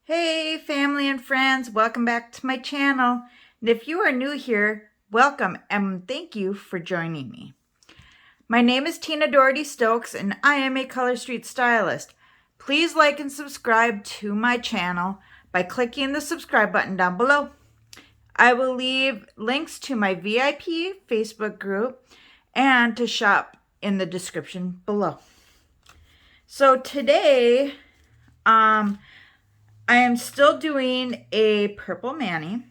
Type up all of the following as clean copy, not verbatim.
Hey family and friends, welcome back to my channel. And if you are new here, welcome and thank you for joining me. My name is Tina Dougherty-Stokes and I am a Color Street stylist. Please like and subscribe to my channel by clicking the subscribe button down below. I will leave links to my VIP Facebook group and to shop in the description below. So today, I am still doing a purple mani,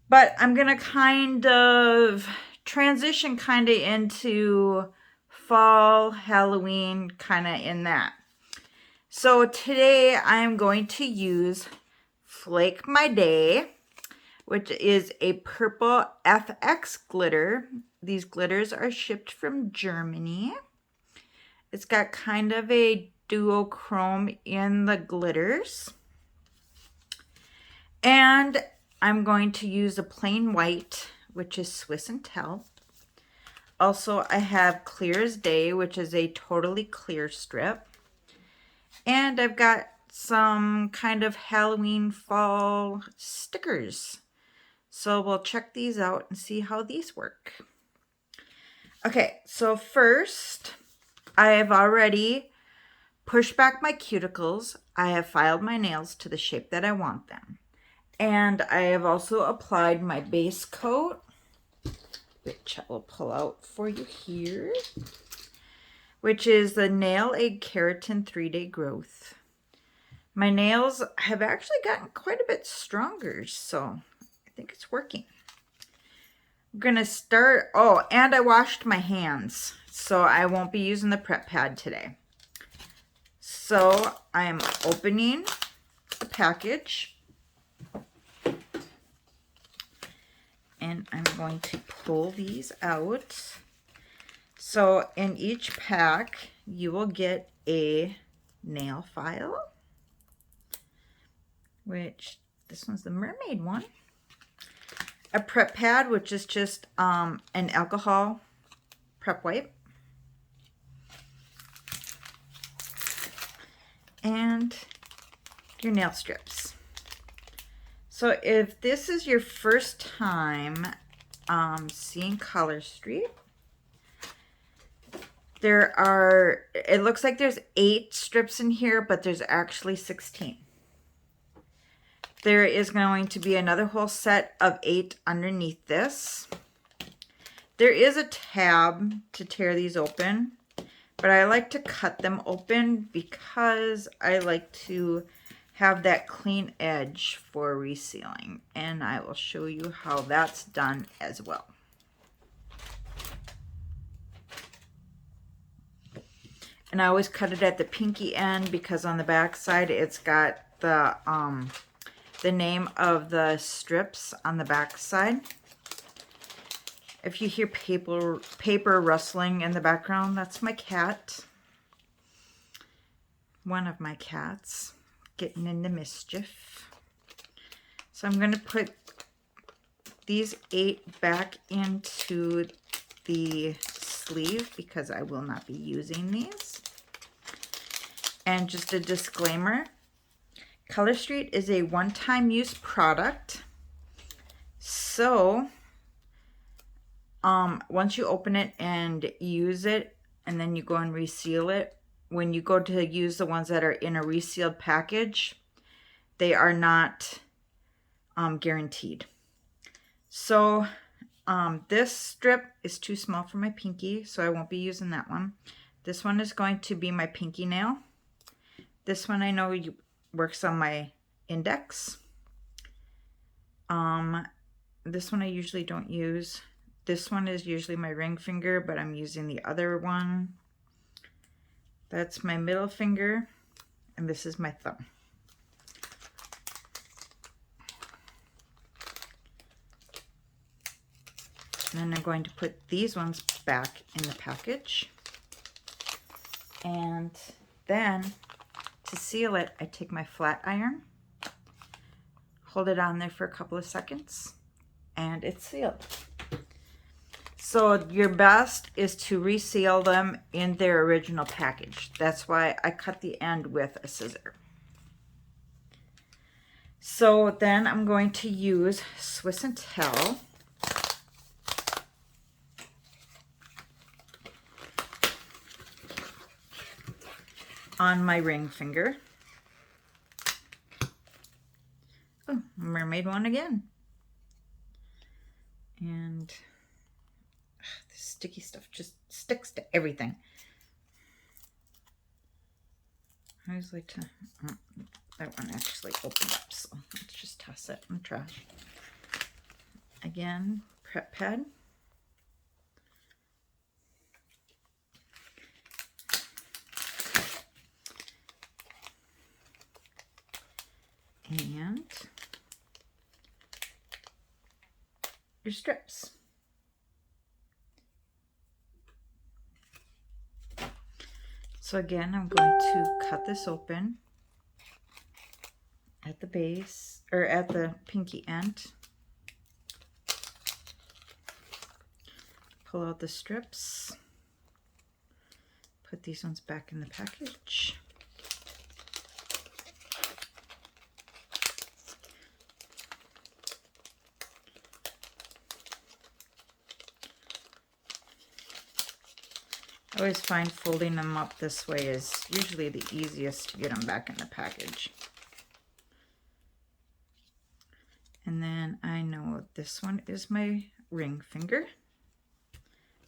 but I'm going to kind of transition into fall, Halloween, kind of in that. So today I am going to use Flake My Day, which is a purple FX glitter. These glitters are shipped from Germany. It's got kind of a duochrome in the glitters. And I'm going to use a plain white, which is Swiss and Tell. Also, I have Clear as Day, which is a totally clear strip. And I've got some kind of Halloween fall stickers. So we'll check these out and see how these work. Okay, so first, I have already pushed back my cuticles. I have filed my nails to the shape that I want them. And I have also applied my base coat, which I will pull out for you here, which is the Nail Egg Keratin 3-Day Growth. My nails have actually gotten quite a bit stronger, so I think it's working. I'm going to start, oh, and I washed my hands, so I won't be using the prep pad today. So I'm opening the package. And I'm going to pull these out. So in each pack, you will get a nail file, which this one's the mermaid one. A prep pad, which is just an alcohol prep wipe. And your nail strips. So if this is your first time seeing Color Street, it looks like there's 8 strips in here, but there's actually 16. There is going to be another whole set of 8 underneath this. There is a tab to tear these open, but I like to cut them open because I like to have that clean edge for resealing, and I will show you how that's done as well. And I always cut it at the pinky end because on the back side it's got the name of the strips on the back side. If you hear paper rustling in the background, that's my cat. One of my cats getting into mischief. So I'm going to put these 8 back into the sleeve because I will not be using these. And just a disclaimer, Color Street is a one-time use product. So once you open it and use it and then you go and reseal it, when you go to use the ones that are in a resealed package, they are not guaranteed. So this strip is too small for my pinky, so I won't be using that one. This one is going to be my pinky nail. This one I know works on my index. This one I usually don't use. This one is usually my ring finger, but I'm using the other one. That's my middle finger, and this is my thumb. And then I'm going to put these ones back in the package. And then to seal it, I take my flat iron, hold it on there for a couple of seconds, and it's sealed. So your best is to reseal them in their original package. That's why I cut the end with a scissor. So then I'm going to use Swiss and Tell. On my ring finger. Oh, mermaid one again. And this sticky stuff just sticks to everything. I always like to, that one actually opened up, so let's just toss it in the trash. Again, prep pad. And your strips. So again, I'm going to cut this open at the base, or at the pinky end. Pull out the strips. Put these ones back in the package. I always find folding them up this way is usually the easiest to get them back in the package. And then I know this one is my ring finger.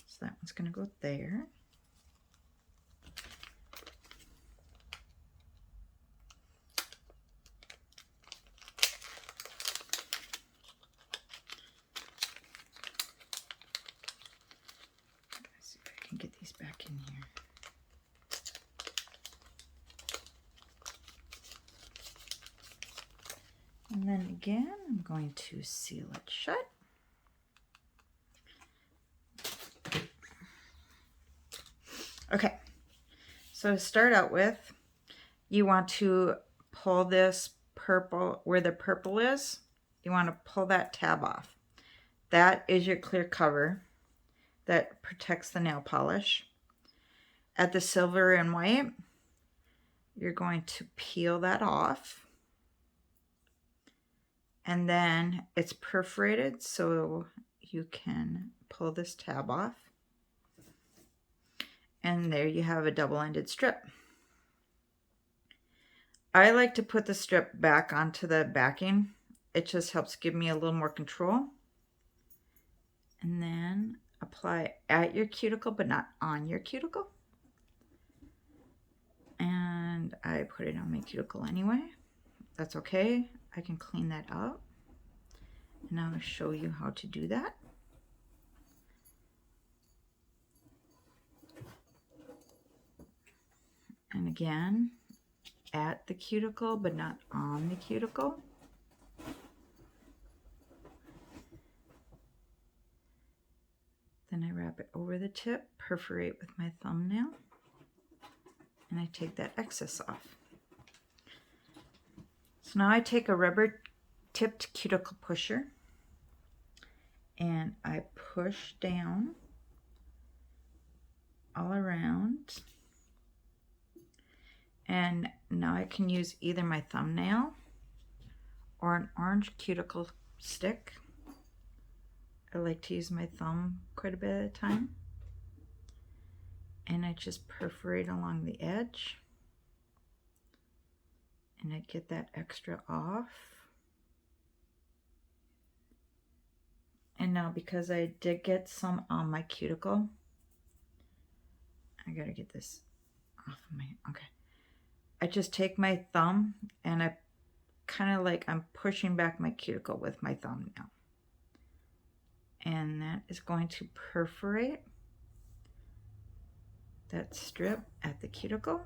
So that one's going to go there. Let's see if I can get these back in here. And then again, I'm going to seal it shut. Okay, so to start out with, you want to pull this purple, where the purple is, you want to pull that tab off. That is your clear cover that protects the nail polish. At the silver and white, you're going to peel that off. And then it's perforated, so you can pull this tab off. And there you have a double-ended strip. I like to put the strip back onto the backing. It just helps give me a little more control. And then apply at your cuticle, but not on your cuticle. And I put it on my cuticle anyway. That's okay. I can clean that up. And I'll show you how to do that. And again, at the cuticle, but not on the cuticle. Then I wrap it over the tip, perforate with my thumbnail, and I take that excess off. So now I take a rubber tipped cuticle pusher and I push down all around. And now I can use either my thumbnail or an orange cuticle stick. I like to use my thumb quite a bit at a time. And I just perforate along the edge. And I get that extra off. And now because I did get some on my cuticle, I gotta get this off of my, okay. I just take my thumb and I kind of like I'm pushing back my cuticle with my thumbnail. And that is going to perforate that strip at the cuticle.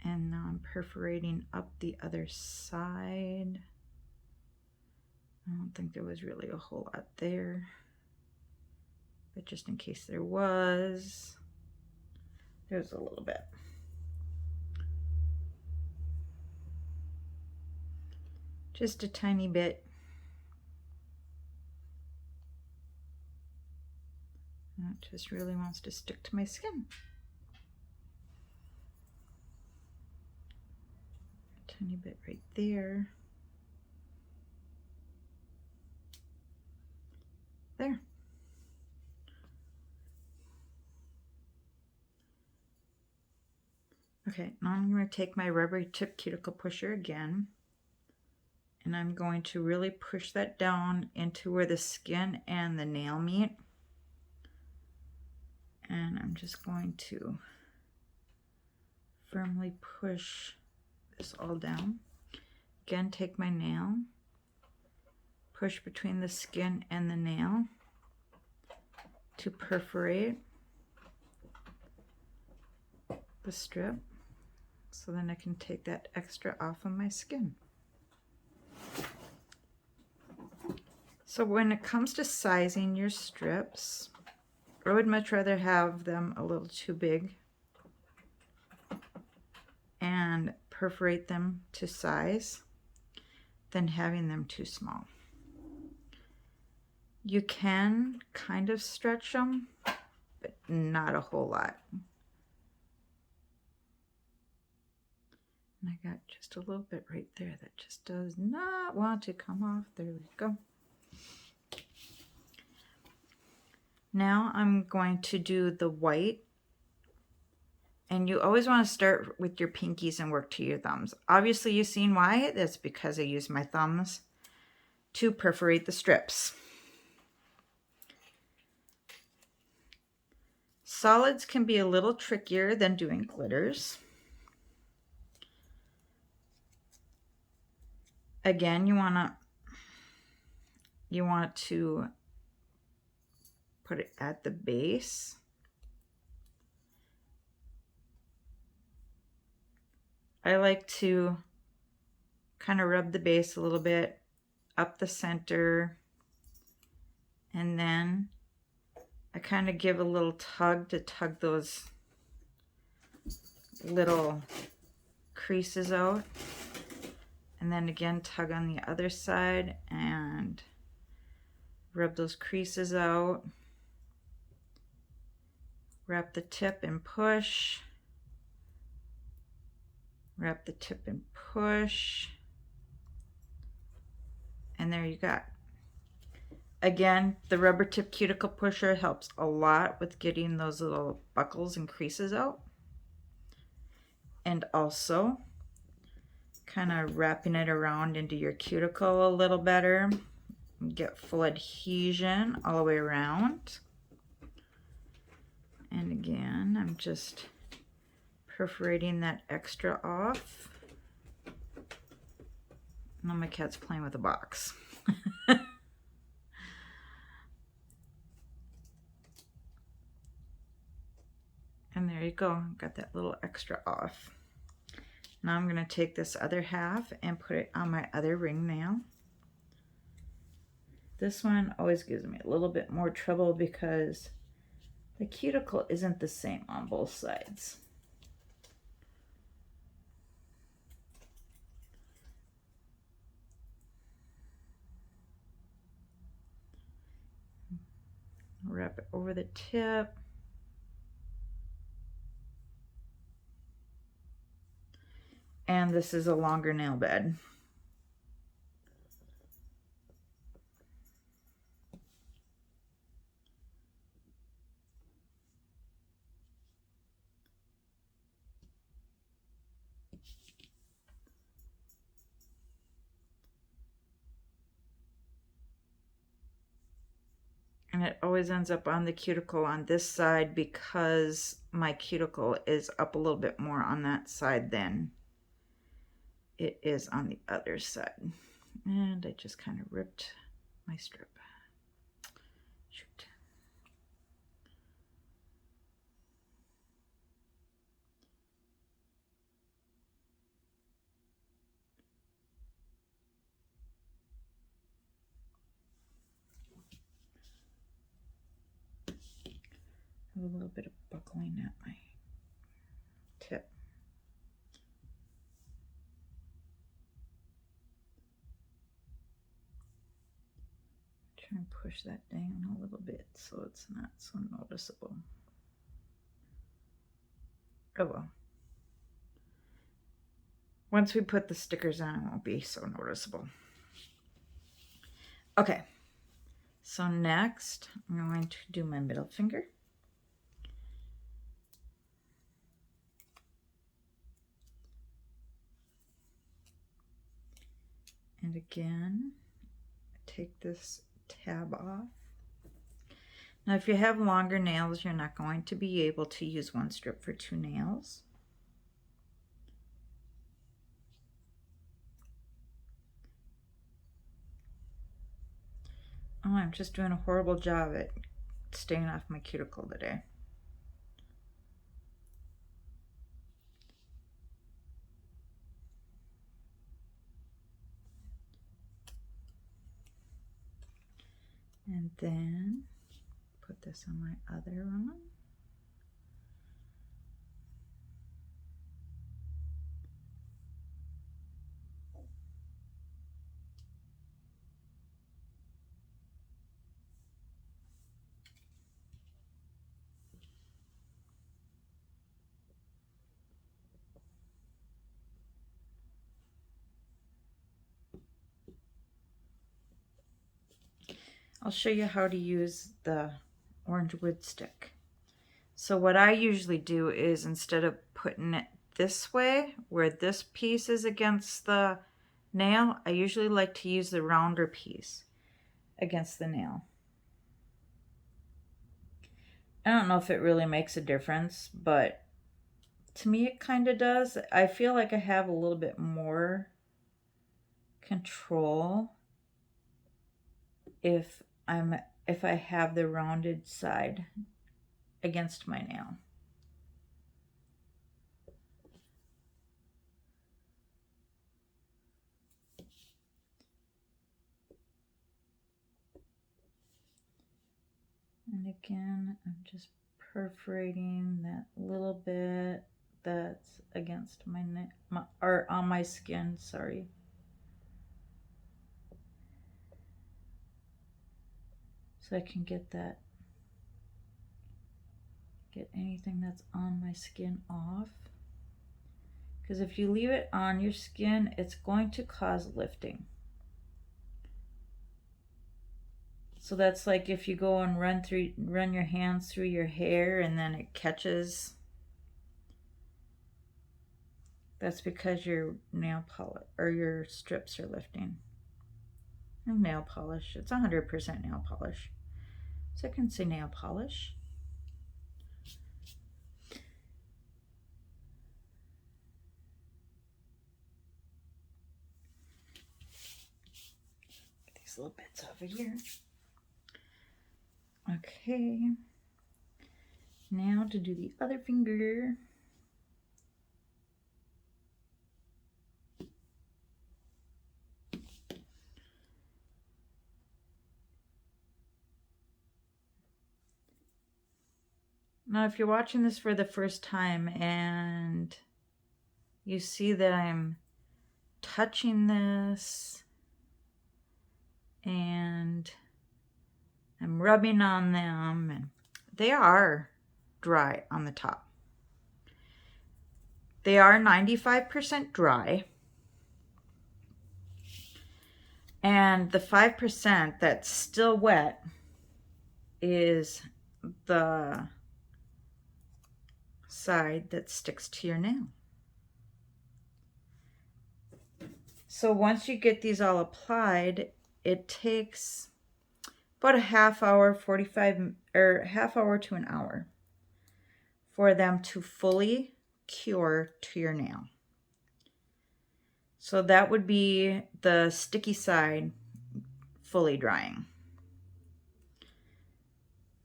And now I'm perforating up the other side. I don't think there was really a whole lot there, but just in case there was, there's a little bit. Just a tiny bit. And it just really wants to stick to my skin. tiny bit right there. There. Okay, now I'm going to take my rubbery tip cuticle pusher again, and I'm going to really push that down into where the skin and the nail meet. And I'm just going to firmly push this all down. Again, take my nail, push between the skin and the nail to perforate the strip, so then I can take that extra off of my skin. So when it comes to sizing your strips, I would much rather have them a little too big and perforate them to size than having them too small. You can kind of stretch them, but not a whole lot. And I got just a little bit right there that just does not want to come off. There we go. Now I'm going to do the white. And you always want to start with your pinkies and work to your thumbs. Obviously you've seen why. That's because I use my thumbs to perforate the strips. Solids can be a little trickier than doing glitters. Again, you want to put it at the base. I like to kind of rub the base a little bit up the center, and then I kind of give a little tug to tug those little creases out, and then again tug on the other side and rub those creases out. Wrap the tip and push. Wrap the tip and push. And there you got. Again, the rubber tip cuticle pusher helps a lot with getting those little buckles and creases out. And also kind of wrapping it around into your cuticle a little better. Get full adhesion all the way around. And again, I'm just perforating that extra off. Now my cat's playing with a box. And there you go, got that little extra off. Now I'm going to take this other half and put it on my other ring nail. This one always gives me a little bit more trouble because the cuticle isn't the same on both sides. Wrap it over the tip. And this is a longer nail bed. And it always ends up on the cuticle on this side because my cuticle is up a little bit more on that side than it is on the other side. And I just kind of ripped my strip. Shoot. A little bit of buckling at my tip. Try and push that down a little bit so it's not so noticeable. Oh well. Once we put the stickers on, it won't be so noticeable. Okay, so next I'm going to do my middle finger. And again, take this tab off. Now, if you have longer nails, you're not going to be able to use one strip for 2 nails. Oh, I'm just doing a horrible job at staying off my cuticle today. And then put this on my other one. I'll show you how to use the orange wood stick. So what I usually do is, instead of putting it this way, where this piece is against the nail, I usually like to use the rounder piece against the nail. I don't know if it really makes a difference, but to me it kind of does. I feel like I have a little bit more control if I have the rounded side against my nail. And again, I'm just perforating that little bit that's against my or on my skin, sorry. So I can get anything that's on my skin off. Because if you leave it on your skin, it's going to cause lifting. So that's like if you go and run your hands through your hair and then it catches. That's because your nail polish or your strips are lifting. And nail polish, it's 100% nail polish. So I can say nail polish. Get these little bits over here. Okay, now to do the other finger. Now, if you're watching this for the first time and you see that I'm touching this and I'm rubbing on them, and they are dry on the top. They are 95% dry. And the 5% that's still wet is the side that sticks to your nail. So once you get these all applied, it takes about a half hour, 45 or half hour to an hour for them to fully cure to your nail. So that would be the sticky side fully drying.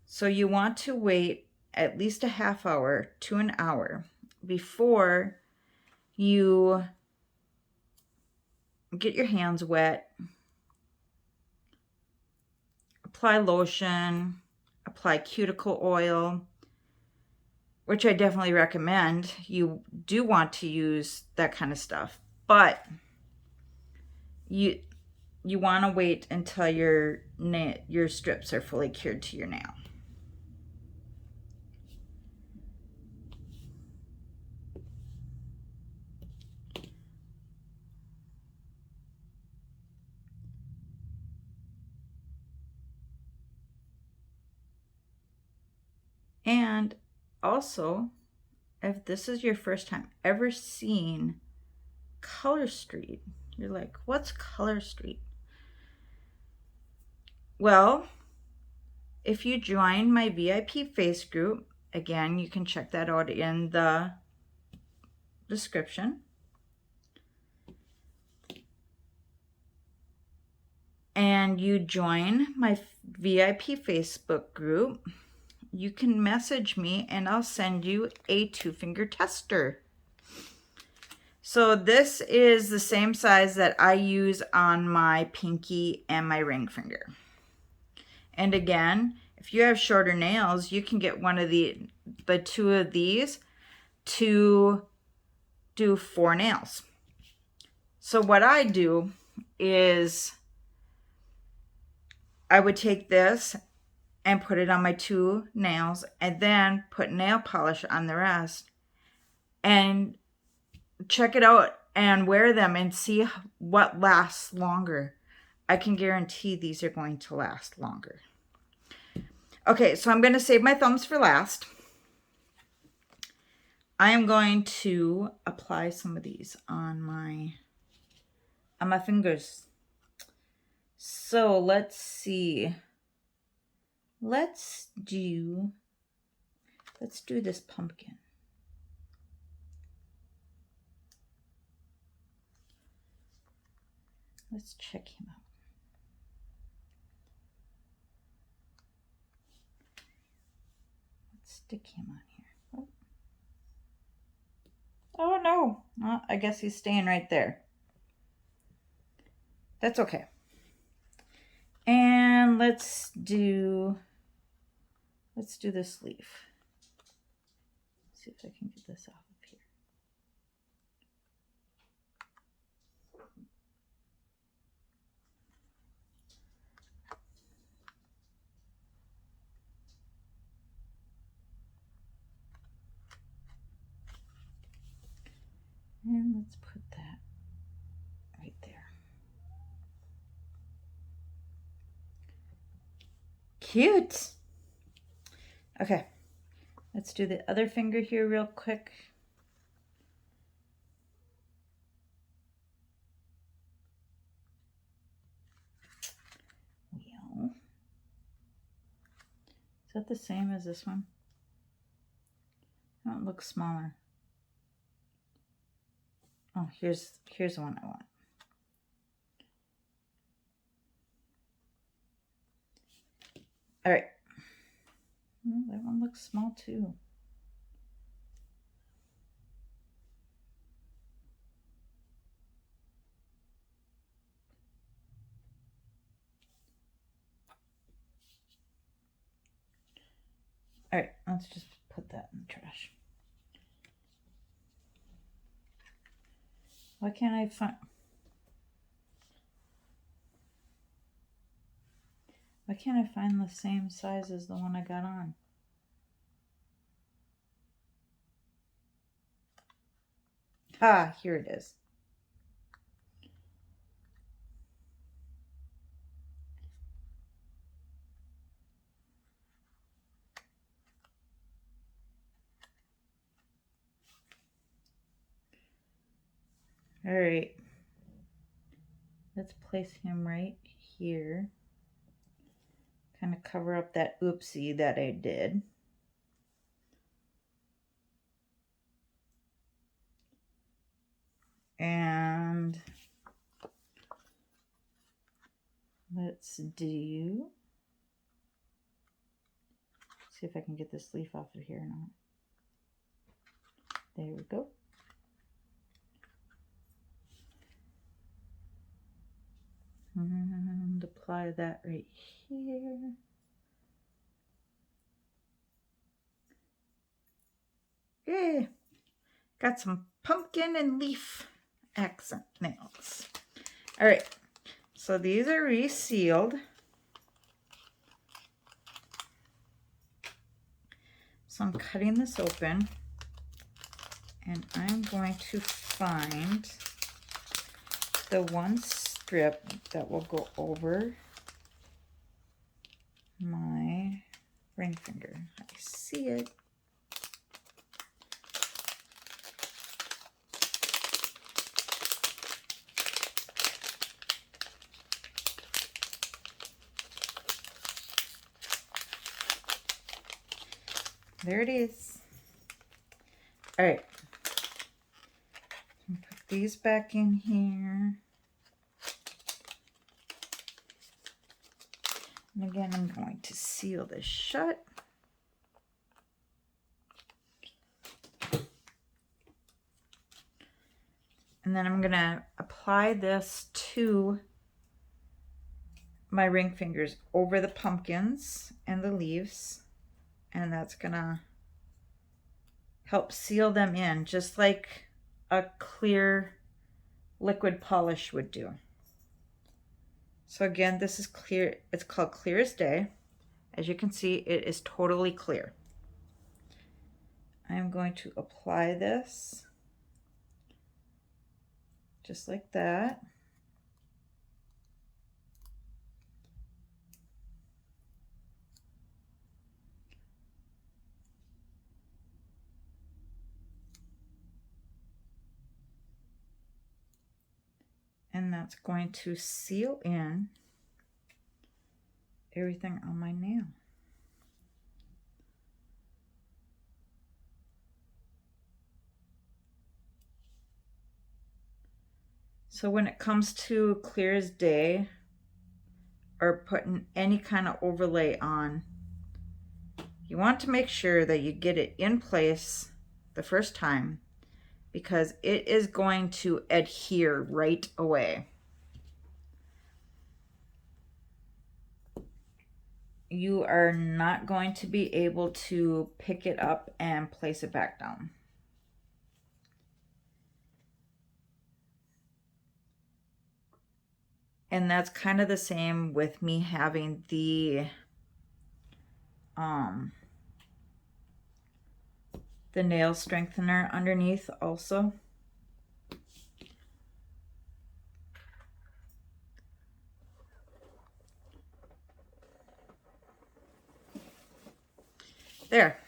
So you want to wait at least a half hour to an hour before you get your hands wet, apply lotion, apply cuticle oil, which I definitely recommend. You do want to use that kind of stuff, but you want to wait until your strips are fully cured to your nail. also, if this is your first time ever seeing Color Street, you're like, what's Color Street? Well, if you join my VIP face group, again, you can check that out in the description. And you join my VIP Facebook group, you can message me and I'll send you a 2-finger tester. So this is the same size that I use on my pinky and my ring finger. And again, if you have shorter nails, you can get one of the 2 of these to do 4 nails. So what I do is I would take this and put it on my 2 nails and then put nail polish on the rest and check it out and wear them and see what lasts longer. I can guarantee these are going to last longer. Okay, so I'm going to save my thumbs for last. I am going to apply some of these on my fingers. So let's see. Let's do this pumpkin. Let's check him out. Let's stick him on here. Oh no. Well, I guess he's staying right there. That's okay. And let's do this leaf. See if I can get this off of here. And let's put that right there. Cute. Okay, let's do the other finger here real quick. Well, is that the same as this one? Oh, it looks smaller. Oh, here's the one I want. All right. Oh, that one looks small too. All right, let's just put that in the trash. Why can't I find... Why can't I find the same size as the one I got on? Ah, here it is. All right. Let's place him right here. Kind of cover up that oopsie that I did. And let's do... See if I can get this leaf off of here now. There we go. And apply that right here. Yay! Got some pumpkin and leaf accent nails. All right, so these are resealed. So I'm cutting this open and I'm going to find the one strip that will go over my ring finger. I see it. There it is. All right. Put these back in here. And again, I'm going to seal this shut. And then I'm going to apply this to my ring fingers over the pumpkins and the leaves. And that's going to help seal them in, just like a clear liquid polish would do. So again, this is clear. It's called Clear as Day. As you can see, it is totally clear. I'm going to apply this just like that. And that's going to seal in everything on my nail. So when it comes to Clear as Day or putting any kind of overlay on, you want to make sure that you get it in place the first time, because it is going to adhere right away. You are not going to be able to pick it up and place it back down. And that's kind of the same with me having the nail strengthener underneath also. There.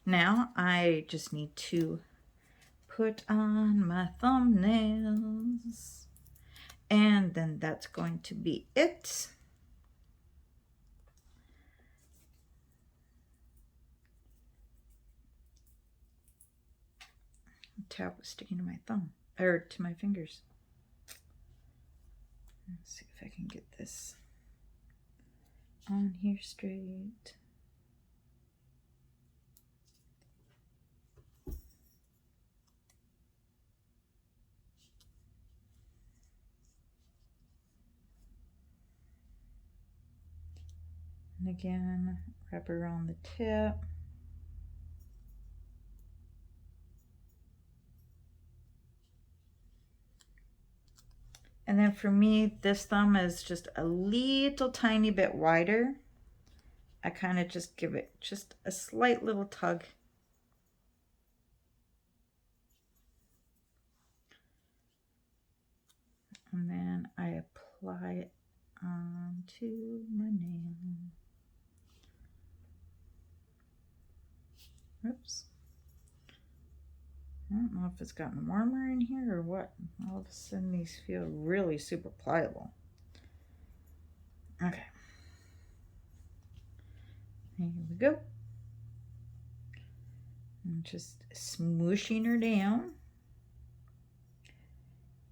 Now I just need to put on my thumbnails. And then that's going to be it. The tab was sticking to my thumb, or to my fingers. Let's see if I can get this on here straight. And again, wrap around the tip. And then for me, this thumb is just a little tiny bit wider. I kind of just give it just a slight little tug. And then I apply it onto my nail. Oops. I don't know if it's gotten warmer in here or what. All of a sudden these feel really super pliable. Okay. Here we go. I'm just smooshing her down.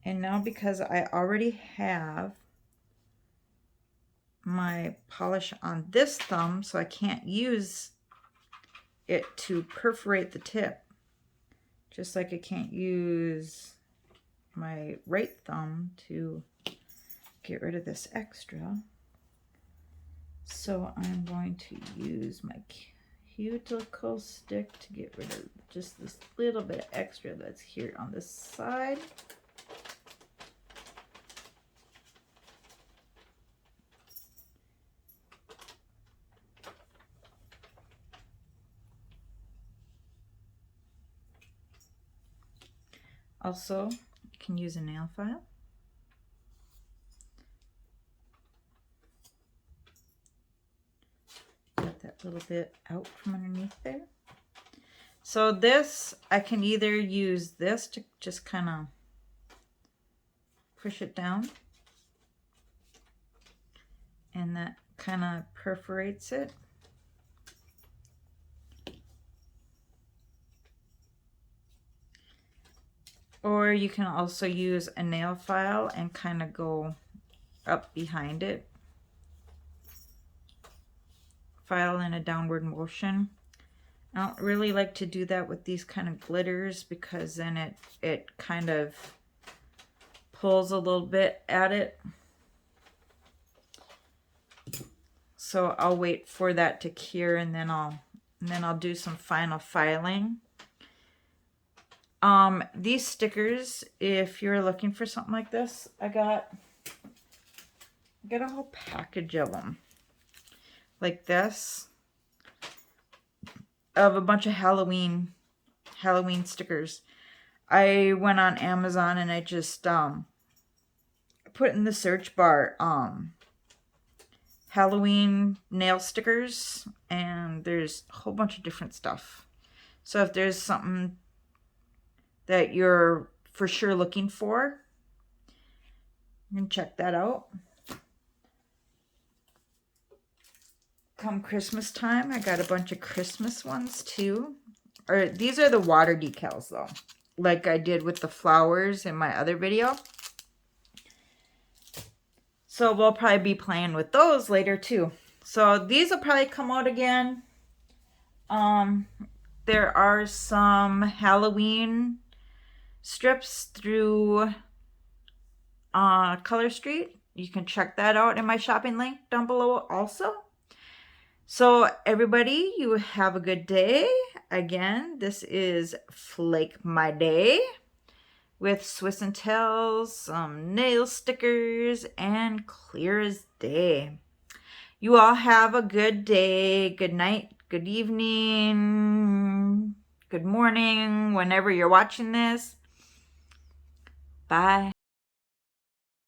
And now, because I already have my polish on this thumb, so I can't use it to perforate the tip, just like I can't use my right thumb to get rid of this extra. So I'm going to use my cuticle stick to get rid of just this little bit of extra that's here on this side. Also, you can use a nail file. Get that little bit out from underneath there. So this, I can either use this to just kind of push it down, and that kind of perforates it. Or you can also use a nail file and kind of go up behind it. File in a downward motion. I don't really like to do that with these kind of glitters because then it kind of pulls a little bit at it. So I'll wait for that to cure and then I'll do some final filing. These stickers, if you're looking for something like this, I got a whole package of them like this, of a bunch of Halloween stickers. I went on Amazon and I just put in the search bar Halloween nail stickers, and there's a whole bunch of different stuff. So if there's something that you're for sure looking for, you can check that out. Come Christmas time, I got a bunch of Christmas ones too. Or these are the water decals though, like I did with the flowers in my other video. So we'll probably be playing with those later too. So these will probably come out again. There are some Halloween strips through Color Street. You can check that out in my shopping link down below also. So everybody, you have a good day. Again, this is Flake My Day with Swiss and Tails, some nail stickers, and clear as day. You all have a good day, good night, good evening, good morning, whenever you're watching this. Bye.